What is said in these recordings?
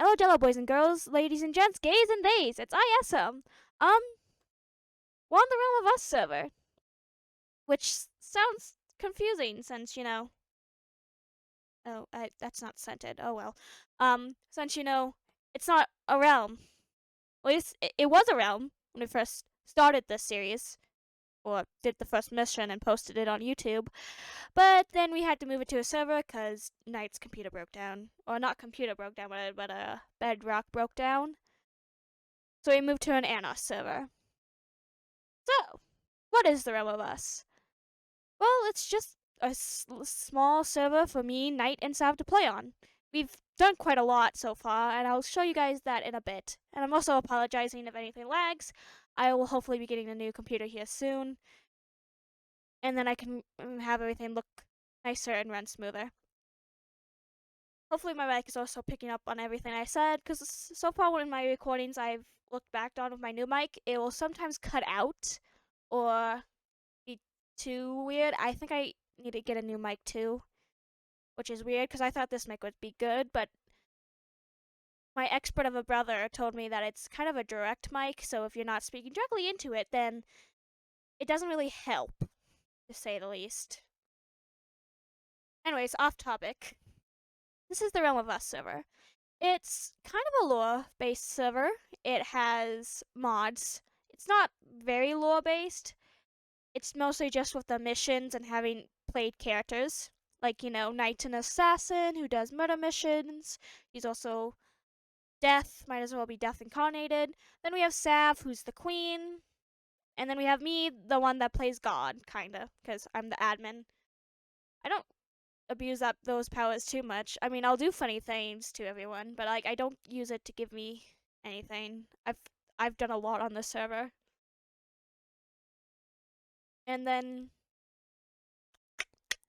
Hello, Jello boys and girls, ladies and gents, gays and theys. It's ISM. We're on the Realm of Us server, which sounds confusing since that's not scented. Oh well. Since it's not a realm. At least it was a realm when we first started this series, or did the first mission and posted it on YouTube. But then we had to move it to a server because Knight's computer broke down. Or not computer broke down, but Bedrock broke down. So we moved to an nnah server. So, what is the Realm of Us? Well, it's just a small server for me, Knight, and Sav to play on. We've done quite a lot so far, and I'll show you guys that in a bit. And I'm also apologizing if anything lags. I will hopefully be getting a new computer here soon. And then I can have everything look nicer and run smoother. Hopefully my mic is also picking up on everything I said, because so far in my recordings I've looked back on with my new mic, it will sometimes cut out or be too weird. I think I need to get a new mic too, which is weird because I thought this mic would be good, but my expert of a brother told me that it's kind of a direct mic, so if you're not speaking directly into it, then it doesn't really help, to say the least. Anyways, off topic. This is the Realm of Us server. It's kind of a lore-based server. It has mods. It's not very lore-based. It's mostly just with the missions and having played characters. Like, Knight's an assassin who does murder missions. He's also Death, might as well be Death incarnated. Then we have Sav, who's the queen. And then we have me, the one that plays God, kinda, because I'm the admin. I don't abuse those powers too much. I mean, I'll do funny things to everyone, but I don't use it to give me anything. I've done a lot on this server. And then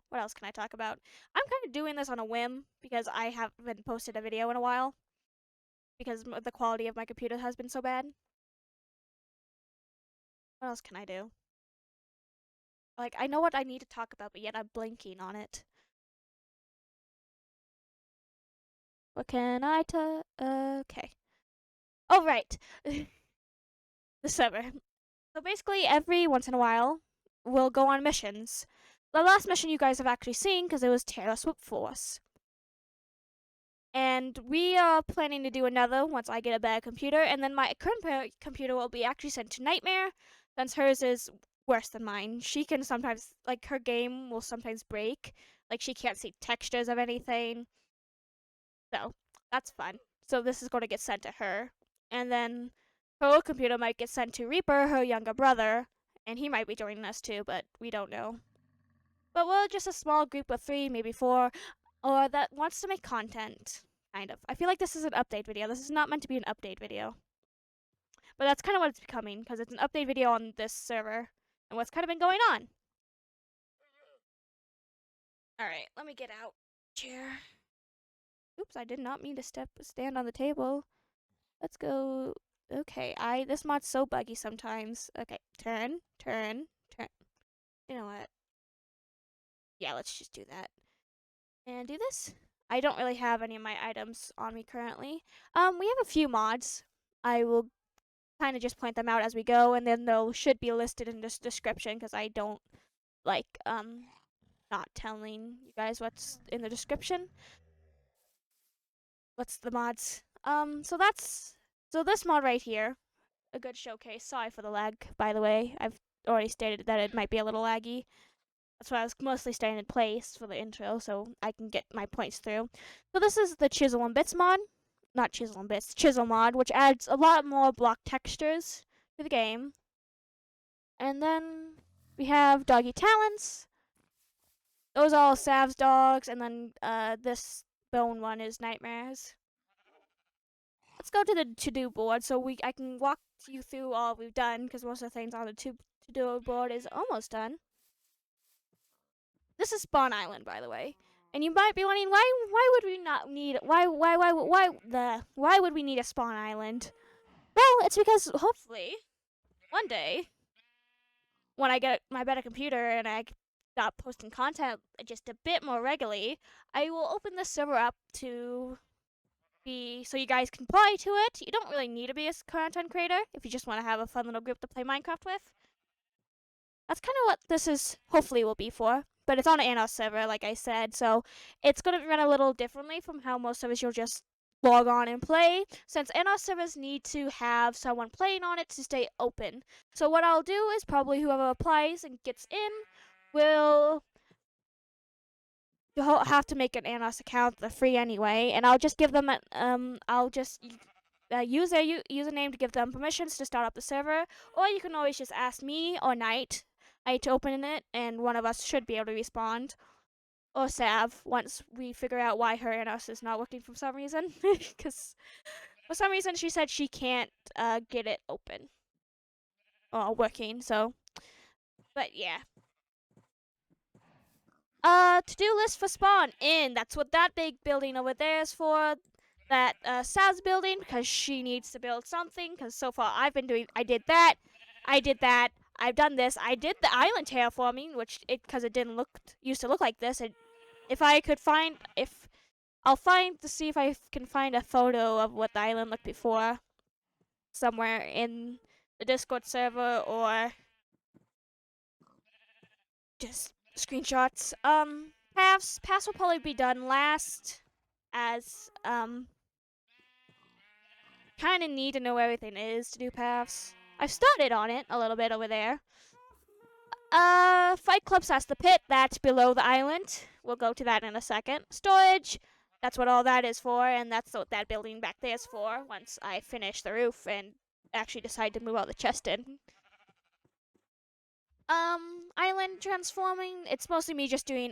what else can I talk about? I'm kind of doing this on a whim because I haven't posted a video in a while because the quality of my computer has been so bad. What else can I do? Like, I know what I need to talk about, but yet I'm blanking on it. What can I talk? Okay. Oh, right. The server. So basically, every once in a while, we'll go on missions. The last mission you guys have actually seen, because it was Terra Swoop Force. And we are planning to do another once I get a better computer, and then my current computer will be actually sent to Nightmare, since hers is worse than mine. She can sometimes, like, her game will sometimes break. Like, she can't see textures of anything. So, that's fun. So this is going to get sent to her. And then her old computer might get sent to Reaper, her younger brother, and he might be joining us too, but we don't know. But we're just a small group of 3, maybe 4, or that wants to make content, kind of. I feel like this is an update video. This is not meant to be an update video. But that's kind of what it's becoming, because it's an update video on this server, and what's kind of been going on. Alright, let me get out. Chair. Oops, I did not mean to stand on the table. Let's go. Okay, this mod's so buggy sometimes. Okay, turn. You know what? Yeah, let's just do that. And do this. I don't really have any of my items on me currently. We have a few mods. I will kind of just point them out as we go, and then they should be listed in this description because I don't like not telling you guys what's in the description. What's the mods? So this mod right here, a good showcase. Sorry for the lag, by the way. I've already stated that it might be a little laggy. That's why I was mostly staying in place for the intro, so I can get my points through. So this is the Chisel and Bits mod. Not Chisel and Bits, Chisel mod, which adds a lot more block textures to the game. And then we have Doggy Talents. Those are all Sav's dogs, and then this bone one is Nightmares. Let's go to the to-do board so I can walk you through all we've done, because most of the things on the to-do board is almost done. This is Spawn Island, by the way. And you might be wondering, why would we not need why would we need a Spawn Island? Well, it's because hopefully one day when I get my better computer and I stop posting content just a bit more regularly, I will open this server up to so you guys can apply to it. You don't really need to be a content creator if you just want to have a fun little group to play Minecraft with. That's kind of what this is hopefully will be for. But it's on an nnah server, like I said, so it's going to run a little differently from how most servers you'll just log on and play, since nnah servers need to have someone playing on it to stay open. So what I'll do is probably whoever applies and gets in will have to make an nnah account. They're free anyway, and I'll just give them I'll just use their username to give them permissions to start up the server, or you can always just ask me or Knight to open it, and one of us should be able to respond. Or Sav, once we figure out why her nnah is not working for some reason. Because for some reason she said she can't get it open. Or working, so. But yeah. To-do list for spawn in. That's what that big building over there is for. That Sav's building, because she needs to build something. Because so far I did that. I've done this. I did the island terraforming, because it didn't used to look like this. If I could find, I'll see if I can find a photo of what the island looked before somewhere in the Discord server or just screenshots. Paths will probably be done last, as kind of need to know where everything is to do paths. I've started on it a little bit over there. Fight Club's that's the pit. That's below the island. We'll go to that in a second. Storage. That's what all that is for, and that's what that building back there is for once I finish the roof and actually decide to move all the chest in. Island transforming. It's mostly me just doing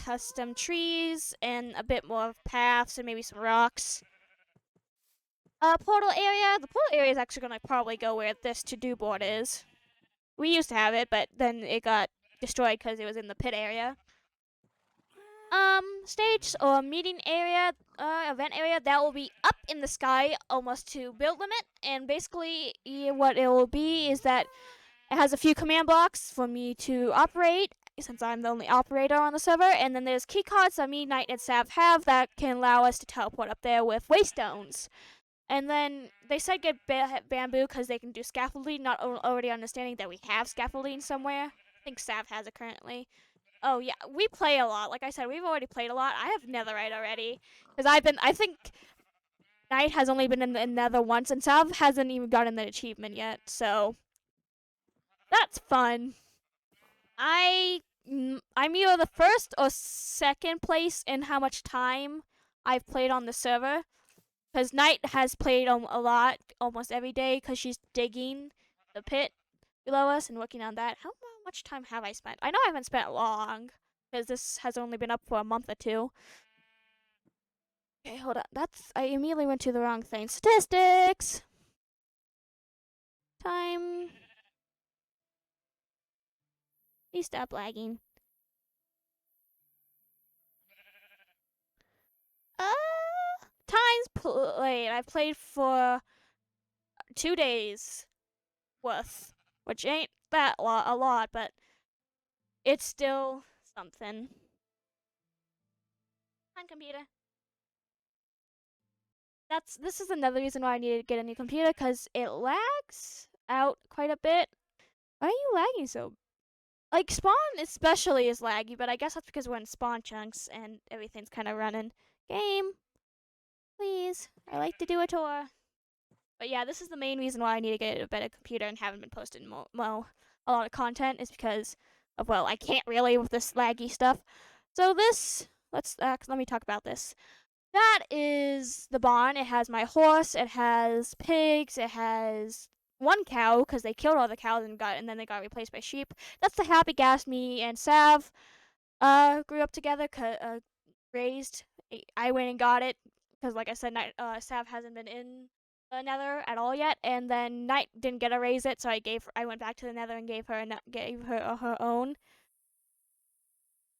custom trees and a bit more of paths and maybe some rocks. Portal area. The portal area is actually going to probably go where this to-do board is. We used to have it, but then it got destroyed because it was in the pit area. Stage or meeting area, event area, that will be up in the sky almost to build limit. And basically, what it will be is that it has a few command blocks for me to operate, since I'm the only operator on the server. And then there's keycards that me, Knight, and Sav have that can allow us to teleport up there with Waystones. And then they said get bamboo because they can do scaffolding, not already understanding that we have scaffolding somewhere. I think Sav has it currently. Oh yeah, we play a lot. Like I said, we've already played a lot. I have netherite already. Because I think Knight has only been in the nether once, and Sav hasn't even gotten the achievement yet, so that's fun. I'm either the first or second place in how much time I've played on the server. Because Knight has played a lot, almost every day, because she's digging the pit below us and working on that. How much time have I spent? I know I haven't spent long, because this has only been up for a month or two. Okay, hold on. I immediately went to the wrong thing. Statistics! Time. Please stop lagging. Times played. I've played for 2 days worth, which ain't that a lot, but it's still something. On computer. This is another reason why I needed to get a new computer, because it lags out quite a bit. Why are you lagging so? Like, spawn especially is laggy, but I guess that's because we're in spawn chunks and everything's kind of running. Game, please. I like to do a tour. But yeah, this is the main reason why I need to get a better computer and haven't been posting a lot of content, is because of, well, I can't really with this laggy stuff. So this, let me talk about this. That is the barn. It has my horse, it has pigs, it has one cow, because they killed all the cows and then they got replaced by sheep. That's the happy gas me and Sav grew up together, raised. I went and got it, because like I said, Sav hasn't been in the nether at all yet, and then Knight didn't get to raise it, so I went back to the nether and gave her her own.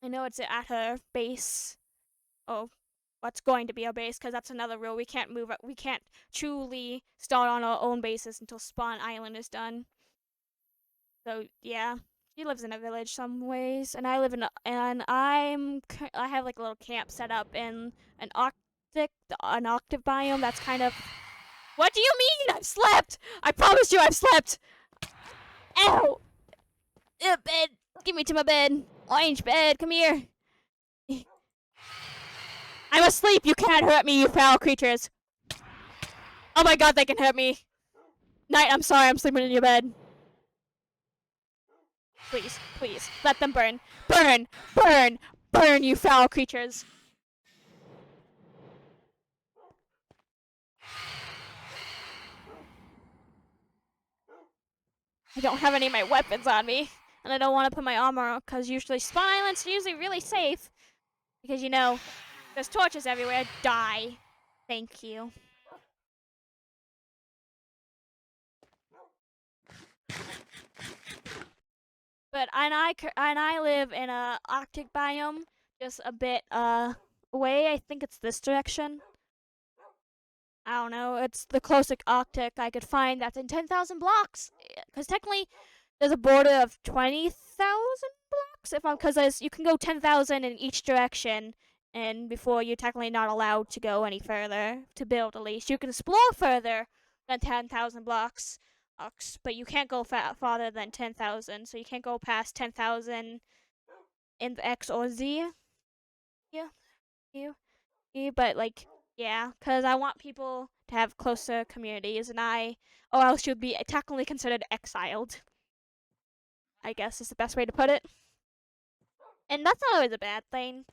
I know it's at her base. Oh, what's going to be our base, because that's another rule. We can't truly start on our own basis until Spawn Island is done. So yeah, she lives in a village some ways, and I live in I have like a little camp set up in an an octave biome that's kind of... What do you mean? I've slept! I promise you I've slept! Ow! Bed! Give me to my bed. Orange bed, come here. I'm asleep! You can't hurt me, you foul creatures! Oh my god, they can hurt me! Night, I'm sorry, I'm sleeping in your bed. Please, please, let them burn. Burn! Burn! Burn, you foul creatures! I don't have any of my weapons on me, and I don't want to put my armor on, because usually silence is usually really safe. Because, you know, there's torches everywhere. Die. Thank you. But I live in a Arctic biome, just a bit away. I think it's this direction. I don't know. It's the closest Arctic I could find that's in 10,000 blocks. Because technically, there's a border of 20,000 blocks. Because you can go 10,000 in each direction, and before you're technically not allowed to go any further to build. At least you can explore further than 10,000 blocks. But you can't go farther than 10,000, so you can't go past 10,000 in the X or Z. Yeah, but like, yeah, because I want people to have closer communities, or else you'd be technically considered exiled. I guess is the best way to put it. And that's not always a bad thing.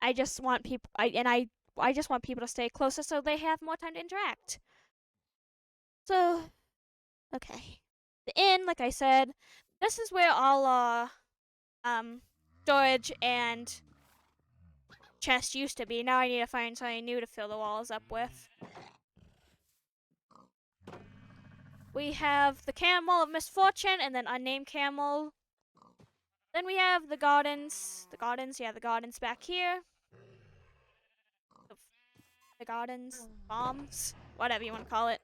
I just want people, I just want people to stay closer so they have more time to interact. So, okay. The inn, like I said, this is where all storage and chest used to be. Now I need to find something new to fill the walls up with. We have the Camel of Misfortune and then Unnamed Camel. Then we have the gardens. The gardens back here. The gardens, bombs, whatever you want to call it.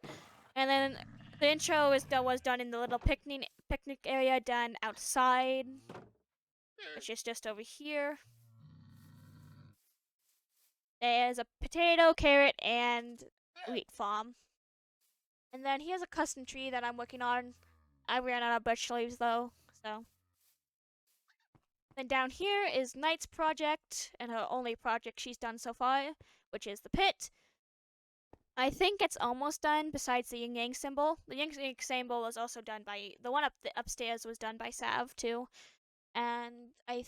And then the intro was done in the little picnic area done outside, which is just over here. There's a potato, carrot, and wheat farm. And then here's a custom tree that I'm working on. I ran out of birch leaves though, so. Then down here is Knight's project, and her only project she's done so far, which is the pit. I think it's almost done, besides the yin yang symbol. The yin yang symbol was also done by, the one upstairs was done by Sav too. And the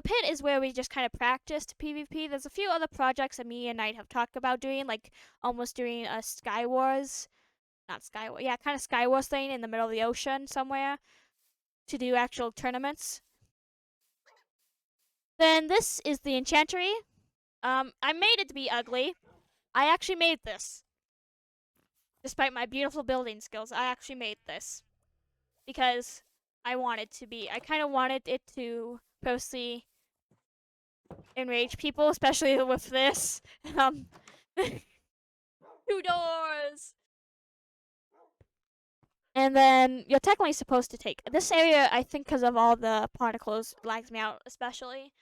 pit is where we just kind of practiced PvP. There's a few other projects that me and Knight have talked about doing, like almost doing a Sky Wars. Not Sky Wars, yeah, kind of Sky Wars thing in the middle of the ocean somewhere to do actual tournaments. Then this is the Enchantery. I made it to be ugly. I actually made this. Despite my beautiful building skills, I actually made this. Because I kind of wanted it to mostly enrage people, especially with this. 2 doors! And then you're technically supposed to take this area, I think because of all the particles, lags me out especially.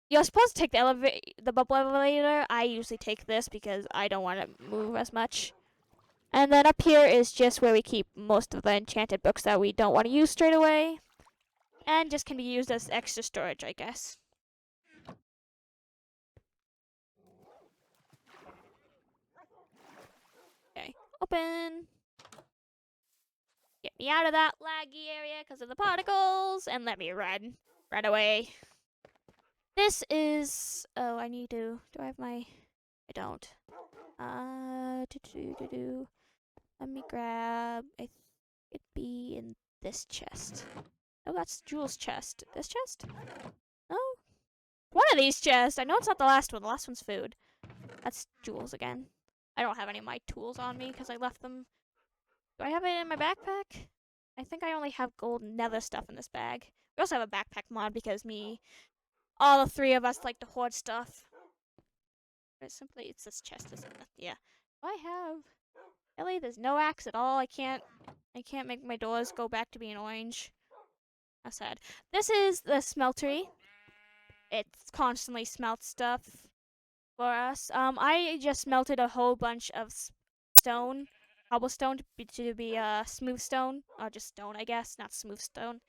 You're supposed to take the bubble elevator. I usually take this because I don't want to move as much. And then up here is just where we keep most of the enchanted books that we don't want to use straight away. And just can be used as extra storage, I guess. Okay, open. Get me out of that laggy area because of the particles, and let me run away. This is, oh, I need to, do I have my, I don't. Let me grab, I think it'd be in this chest. Oh, that's Jules' chest. This chest? Oh, one of these chests. I know it's not the last one. The last one's food. That's Jules again. I don't have any of my tools on me because I left them. Do I have it in my backpack? I think I only have gold and nether stuff in this bag. We also have a backpack mod because all the 3 of us like to hoard stuff. But it's this chest, isn't it? Yeah. I have. Really? There's no axe at all? I can't make my doors go back to being orange. That's sad. This is the smeltery. It's constantly smelt stuff. for us. I just melted a whole bunch of stone, cobblestone to be smooth stone, or just stone, I guess, not smooth stone.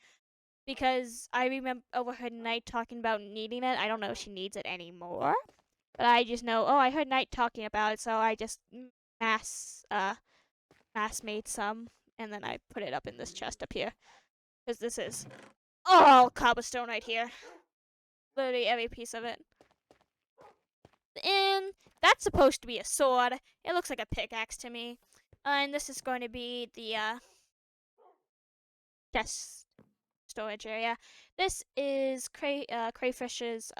Because I remember overheard Knight talking about needing it. I don't know if she needs it anymore, but I just know. Oh, I heard Knight talking about it, so I just mass made some, and then I put it up in this chest up here, because this is all cobblestone right here. Literally every piece of it. And that's supposed to be a sword. It looks like a pickaxe to me. And this is going to be the chest storage area. This is Crayfish's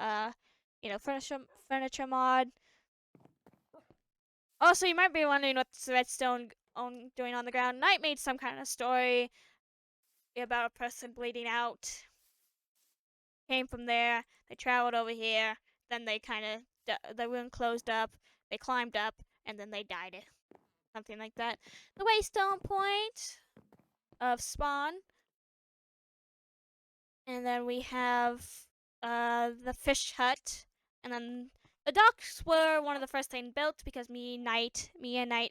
furniture mod. Also, you might be wondering what's the redstone doing on the ground. Knight made some kind of story about a person bleeding out. Came from there. They traveled over here. Then they the room closed up. They climbed up, and then they died. Something like that. The Waystone point of spawn. And then we have the fish hut. And then the docks were one of the first things built because me and Knight,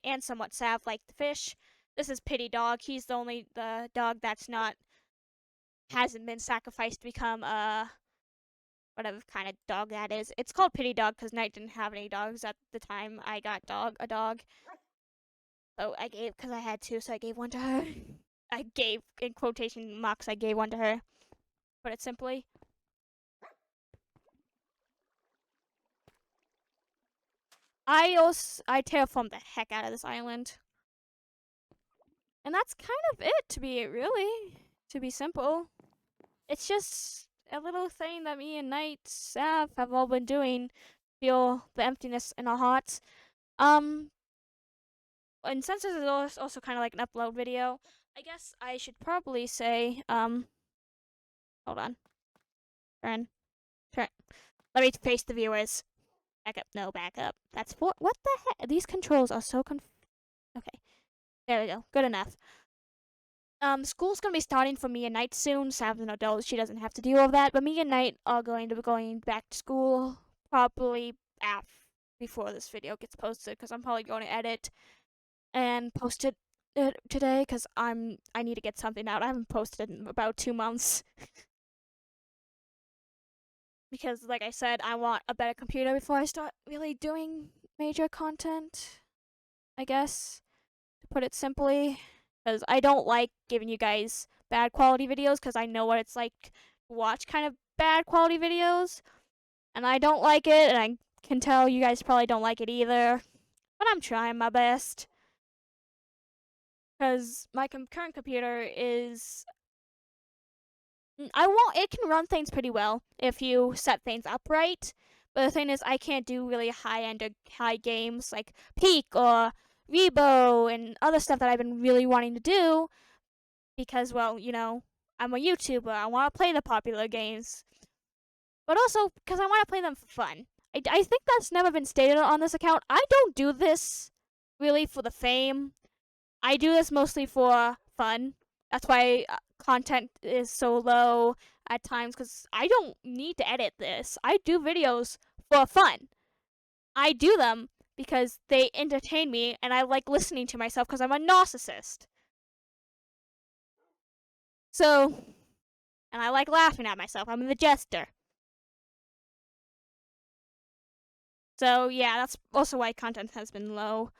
and somewhat Sav like the fish. This is Pity Dog. He's the dog that's hasn't been sacrificed to become whatever kind of dog that is. It's called Pity Dog because Knight didn't have any dogs at the time I got a dog. So I gave, because I had to, so I gave one to her. I gave, in quotation marks, I gave one to her. Put it simply. I terraformed the heck out of this island. And that's kind of it, to be simple. It's just a little thing that me and Knight Sav have all been doing. Feel the emptiness in our hearts. And since this is also kind of like an upload video, I guess I should probably say, hold on. Turn. Let me face the viewers. Back up. No, back up. That's what the heck? These controls are so okay. There we go. Good enough. School's gonna be starting for me and Knight soon. Sav's an adult. She doesn't have to deal with that. But me and Knight are going to be going back to school probably before this video gets posted, because I'm probably going to edit and post it today, because I need to get something out. I haven't posted in about 2 months. Because, like I said, I want a better computer before I start really doing major content, I guess, to put it simply. Because I don't like giving you guys bad quality videos, because I know what it's like to watch kind of bad quality videos. And I don't like it, and I can tell you guys probably don't like it either. But I'm trying my best. Because my current computer is... it can run things pretty well if you set things up right. But the thing is, I can't do really high games like Peak or Rebo and other stuff that I've been really wanting to do. Because, well, I'm a YouTuber. I want to play the popular games. But also because I want to play them for fun. I think that's never been stated on this account. I don't do this really for the fame. I do this mostly for fun. That's why content is so low at times, because I don't need to edit this. I do videos for fun. I do them because they entertain me, and I like listening to myself because I'm a narcissist. So, and I like laughing at myself. I'm the jester. So yeah, that's also why content has been low.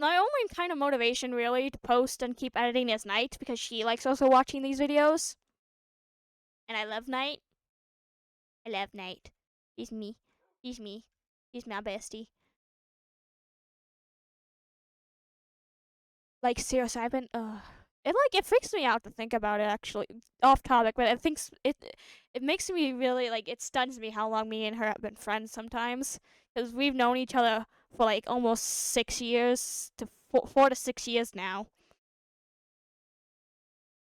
My only kind of motivation really to post and keep editing is Knight, because she likes also watching these videos. And I love Knight. I love Knight. He's me. He's my bestie. Like, seriously, I've been it freaks me out to think about it, actually. Off topic, but it makes me really, it stuns me how long me and her have been friends sometimes. Because we've known each other for like almost 6 years to 4 to 6 years now.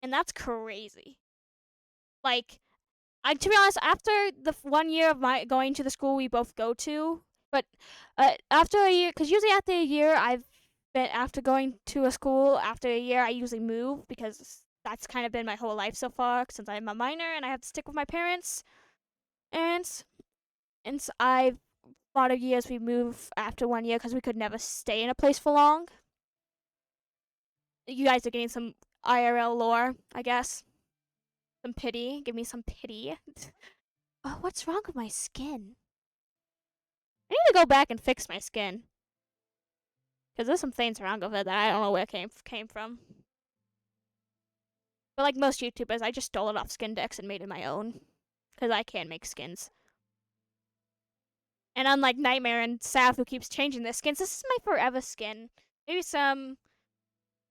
And that's crazy. To be honest, after the 1 year of my going to the school we both go to, but after a year, because usually after a year, after going to a school, after a year, I usually move, because that's kind of been my whole life so far, since I'm a minor and I have to stick with my parents. And I've a lot of years we move after 1 year because we could never stay in a place for long. You guys are getting some IRL lore, I guess. Some pity. Give me some pity. Oh, what's wrong with my skin? I need to go back and fix my skin. Because there's some things wrong with it that I don't know where it came from. But like most YouTubers, I just stole it off Skindex and made it my own. Because I can make skins. And unlike Nightmare and Sav, who keeps changing their skins, this is my forever skin. Maybe some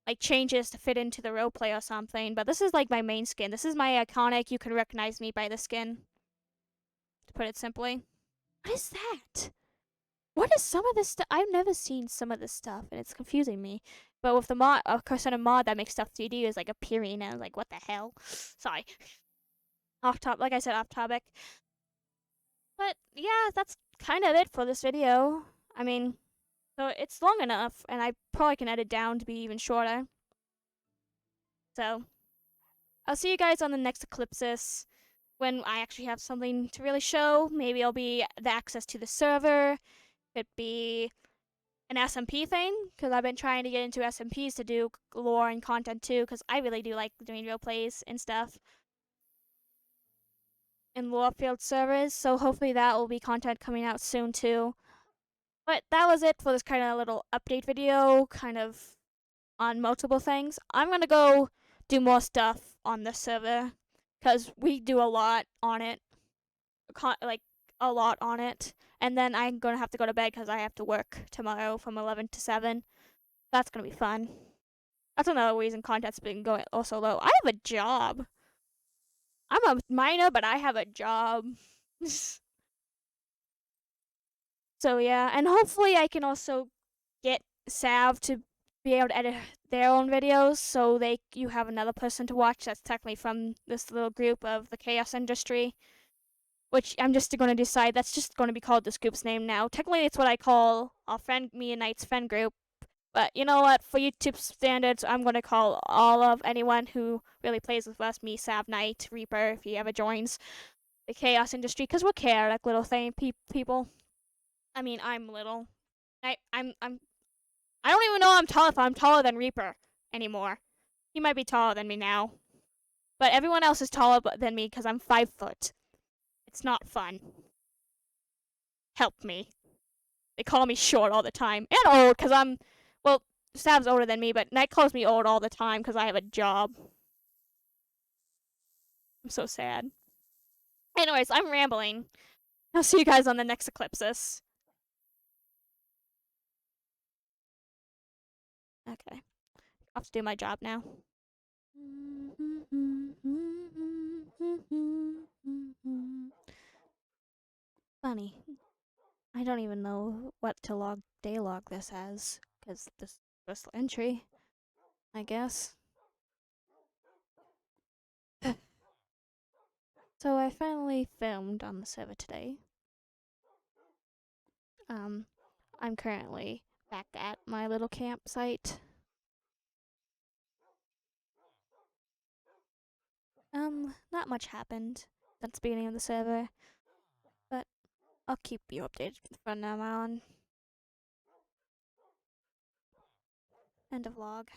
like changes to fit into the roleplay or something, but this is like my main skin. This is my iconic, you can recognize me by the skin. To put it simply. What is that? What is some of this stuff? I've never seen some of this stuff, and it's confusing me. But with the mod, of course, on a mod that makes stuff 3D is like appearing, and I was like, what the hell? Sorry. Off top, like I said, off topic. But yeah, that's kind of it for this video. I mean, so it's long enough, and I probably can edit down to be even shorter. So, I'll see you guys on the next Eclipsis when I actually have something to really show. Maybe it'll be the access to the server. Could be an SMP thing, because I've been trying to get into SMPs to do lore and content too, because I really do like doing real plays and stuff in lore field servers. So hopefully that will be content coming out soon too. But that was it for this kind of little update video, kind of on multiple things. I'm gonna go do more stuff on this server, because we do a lot on it, like a lot on it. And then I'm gonna have to go to bed because I have to work tomorrow from 11 to 7. That's gonna be fun. That's another reason content's been going also low. I have a job. I'm a minor, but I have a job. So yeah, and hopefully I can also get Sav to be able to edit their own videos, so you have another person to watch that's technically from this little group of the chaos industry. Which I'm just going to decide that's just going to be called this group's name now. Technically, it's what I call me and Knight's friend group. But you know what? For YouTube standards, I'm going to call all of anyone who really plays with us, me, Sav, Knight, Reaper, if he ever joins the chaos industry, because we're chaotic little people. I mean, I'm little. I don't even know if I'm taller than Reaper anymore. He might be taller than me now. But everyone else is taller than me because I'm 5 foot. It's not fun. Help me. They call me short all the time. And old, because well, Sav's older than me, but Night calls me old all the time because I have a job. I'm so sad. Anyways, I'm rambling. I'll see you guys on the next Eclipsis. Okay. I'll have to do my job now. Funny. I don't even know what to daylog this as, because this first entry, I guess. So I finally filmed on the server today. I'm currently back at my little campsite. Not much happened since the beginning of the server, but I'll keep you updated from now on. End of vlog.